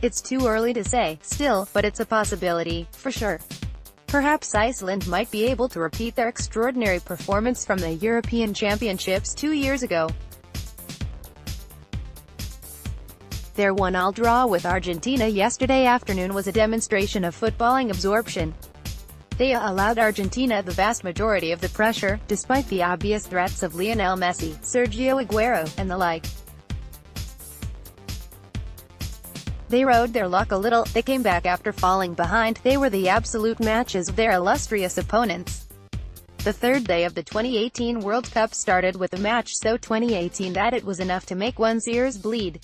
It's too early to say, still, but it's a possibility, for sure. Perhaps Iceland might be able to repeat their extraordinary performance from the European Championships 2 years ago. Their 1-1 draw with Argentina yesterday afternoon was a demonstration of footballing absorption. They allowed Argentina the vast majority of the pressure, despite the obvious threats of Lionel Messi, Sergio Aguero, and the like. They rode their luck a little, they came back after falling behind, they were the absolute matches of their illustrious opponents. The third day of the 2018 World Cup started with a match so 2018 that it was enough to make one's ears bleed.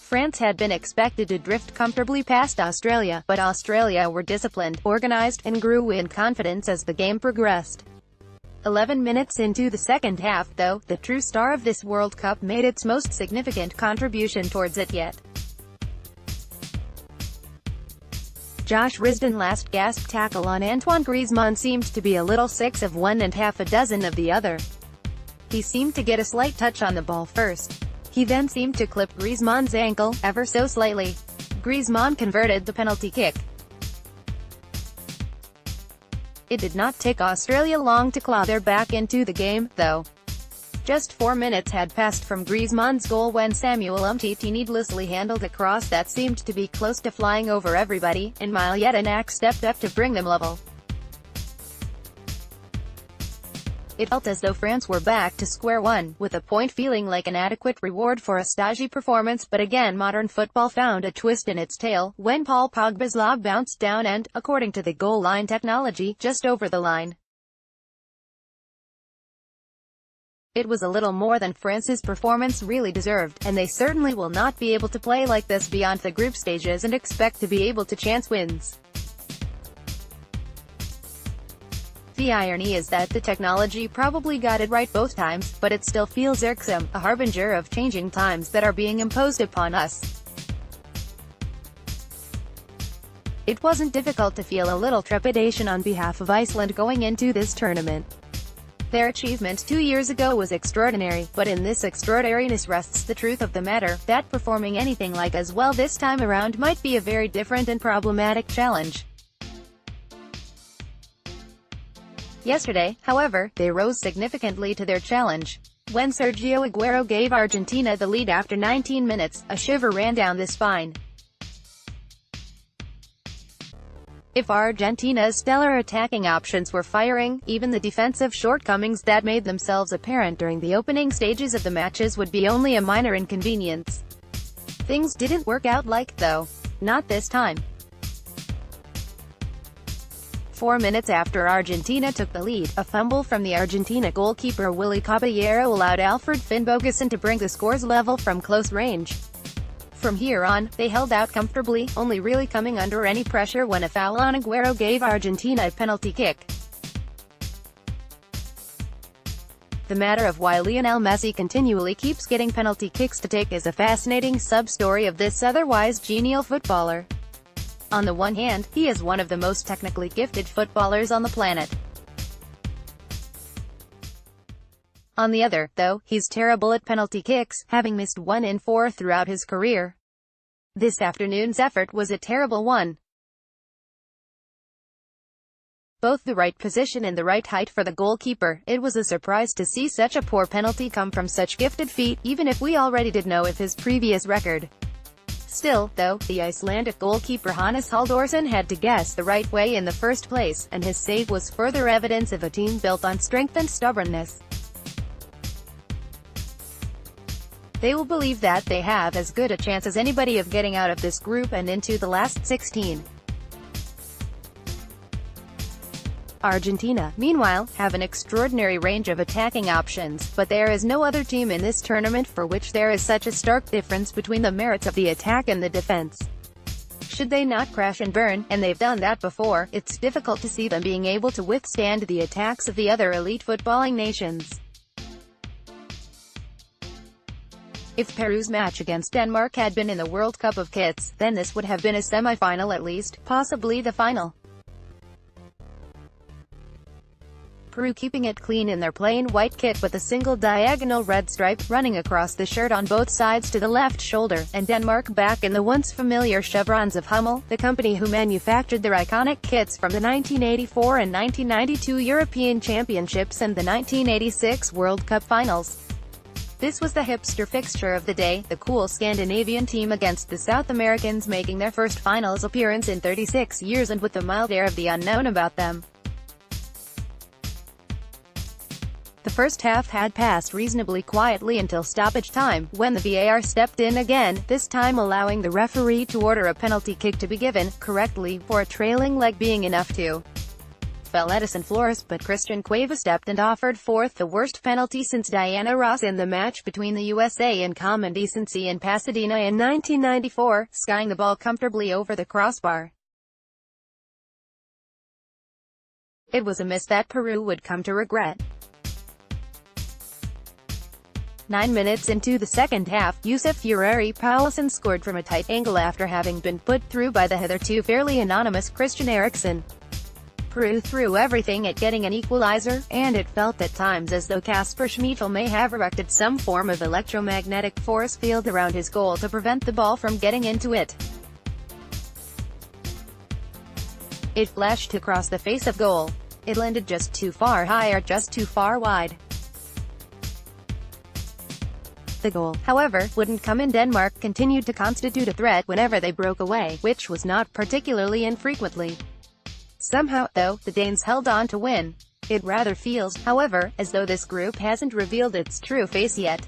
France had been expected to drift comfortably past Australia, but Australia were disciplined, organized, and grew in confidence as the game progressed. 11 minutes into the second half, though, the true star of this World Cup made its most significant contribution towards it yet. Josh Risdon's last-gasp tackle on Antoine Griezmann seemed to be a little 6 of one and half a dozen of the other. He seemed to get a slight touch on the ball first. He then seemed to clip Griezmann's ankle, ever so slightly. Griezmann converted the penalty kick. It did not take Australia long to claw their back into the game, though. Just 4 minutes had passed from Griezmann's goal when Samuel Umtiti needlessly handled a cross that seemed to be close to flying over everybody, and Mile Jedinak stepped up to bring them level. It felt as though France were back to square one, with a point feeling like an adequate reward for a stodgy performance, but again modern football found a twist in its tail, when Paul Pogba's lob bounced down and, according to the goal line technology, just over the line. It was a little more than France's performance really deserved, and they certainly will not be able to play like this beyond the group stages and expect to be able to chance wins. The irony is that the technology probably got it right both times, but it still feels irksome, a harbinger of changing times that are being imposed upon us. It wasn't difficult to feel a little trepidation on behalf of Iceland going into this tournament. Their achievement 2 years ago was extraordinary, but in this extraordinariness rests the truth of the matter, that performing anything like as well this time around might be a very different and problematic challenge. Yesterday, however, they rose significantly to their challenge. When Sergio Aguero gave Argentina the lead after 19 minutes, a shiver ran down the spine. If Argentina's stellar attacking options were firing, even the defensive shortcomings that made themselves apparent during the opening stages of the matches would be only a minor inconvenience. Things didn't work out like, though. Not this time. 4 minutes after Argentina took the lead, a fumble from the Argentina goalkeeper Willy Caballero allowed Alfred Finnbogason to bring the scores level from close range. From here on, they held out comfortably, only really coming under any pressure when a foul on Aguero gave Argentina a penalty kick. The matter of why Lionel Messi continually keeps getting penalty kicks to take is a fascinating sub-story of this otherwise genial footballer. On the one hand, he is one of the most technically gifted footballers on the planet. On the other, though, he's terrible at penalty kicks, having missed 1 in 4 throughout his career. This afternoon's effort was a terrible one. Both the right position and the right height for the goalkeeper. It was a surprise to see such a poor penalty come from such gifted feet, even if we already did know of his previous record. Still, though, the Icelandic goalkeeper Hannes Halldórsson had to guess the right way in the first place, and his save was further evidence of a team built on strength and stubbornness. They will believe that they have as good a chance as anybody of getting out of this group and into the last 16. Argentina, meanwhile, have an extraordinary range of attacking options, but there is no other team in this tournament for which there is such a stark difference between the merits of the attack and the defense. Should they not crash and burn, and they've done that before, it's difficult to see them being able to withstand the attacks of the other elite footballing nations. If Peru's match against Denmark had been in the World Cup of Kits, then this would have been a semi-final at least, possibly the final. Peru keeping it clean in their plain white kit with a single diagonal red stripe running across the shirt on both sides to the left shoulder, and Denmark back in the once familiar chevrons of Hummel, the company who manufactured their iconic kits from the 1984 and 1992 European Championships and the 1986 World Cup Finals. This was the hipster fixture of the day, the cool Scandinavian team against the South Americans making their first finals appearance in 36 years and with the mild air of the unknown about them. The first half had passed reasonably quietly until stoppage time, when the VAR stepped in again, this time allowing the referee to order a penalty kick to be given, correctly, for a trailing leg being enough to fell Edison Flores, but Christian Cueva stepped and offered forth the worst penalty since Diana Ross in the match between the USA and Common Decency in Pasadena in 1994, skying the ball comfortably over the crossbar. It was a miss that Peru would come to regret. 9 minutes into the second half, Yusuf Fureri Paulsen scored from a tight angle after having been put through by the hitherto fairly anonymous Christian Eriksen. Peru threw everything at getting an equalizer, and it felt at times as though Kasper Schmeichel may have erected some form of electromagnetic force field around his goal to prevent the ball from getting into it. It flashed across the face of goal. It landed just too far high or just too far wide. The goal, however, wouldn't come in. Denmark continued to constitute a threat whenever they broke away, which was not particularly infrequently. Somehow, though, the Danes held on to win. It rather feels, however, as though this group hasn't revealed its true face yet.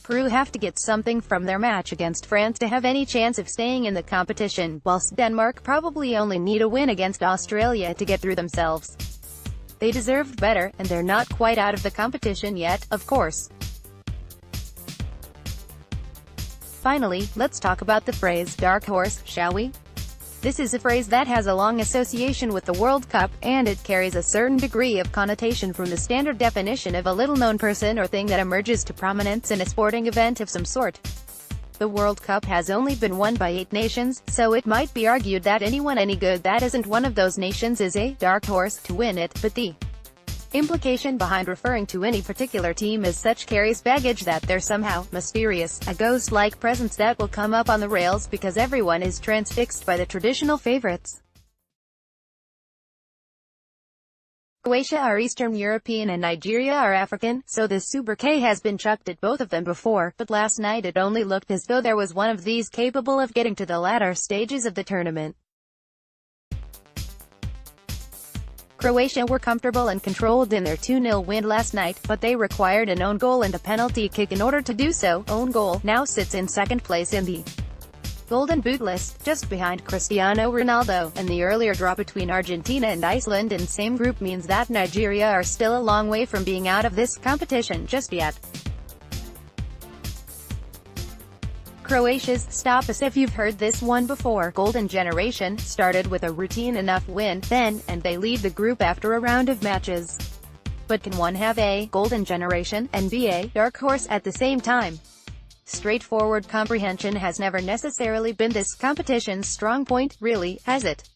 Peru have to get something from their match against France to have any chance of staying in the competition, whilst Denmark probably only need a win against Australia to get through themselves. They deserved better, and they're not quite out of the competition yet, of course. Finally, let's talk about the phrase, dark horse, shall we? This is a phrase that has a long association with the World Cup, and it carries a certain degree of connotation from the standard definition of a little-known person or thing that emerges to prominence in a sporting event of some sort. The World Cup has only been won by 8 nations, so it might be argued that anyone any good that isn't one of those nations is a dark horse to win it, but the implication behind referring to any particular team as such carries baggage that they're somehow mysterious, a ghost-like presence that will come up on the rails because everyone is transfixed by the traditional favorites. Croatia are Eastern European and Nigeria are African, so this Super K has been chucked at both of them before, but last night it only looked as though there was one of these capable of getting to the latter stages of the tournament. Croatia were comfortable and controlled in their 2-0 win last night, but they required an own goal and a penalty kick in order to do so. Own goal now sits in second place in the Golden Boot list, just behind Cristiano Ronaldo, and the earlier draw between Argentina and Iceland in same group means that Nigeria are still a long way from being out of this competition just yet. Croatia's "Stop Us If You've Heard This One Before" golden generation started with a routine enough win, then, and they lead the group after a round of matches. But can one have a golden generation and be a dark horse at the same time? Straightforward comprehension has never necessarily been this competition's strong point, really, has it?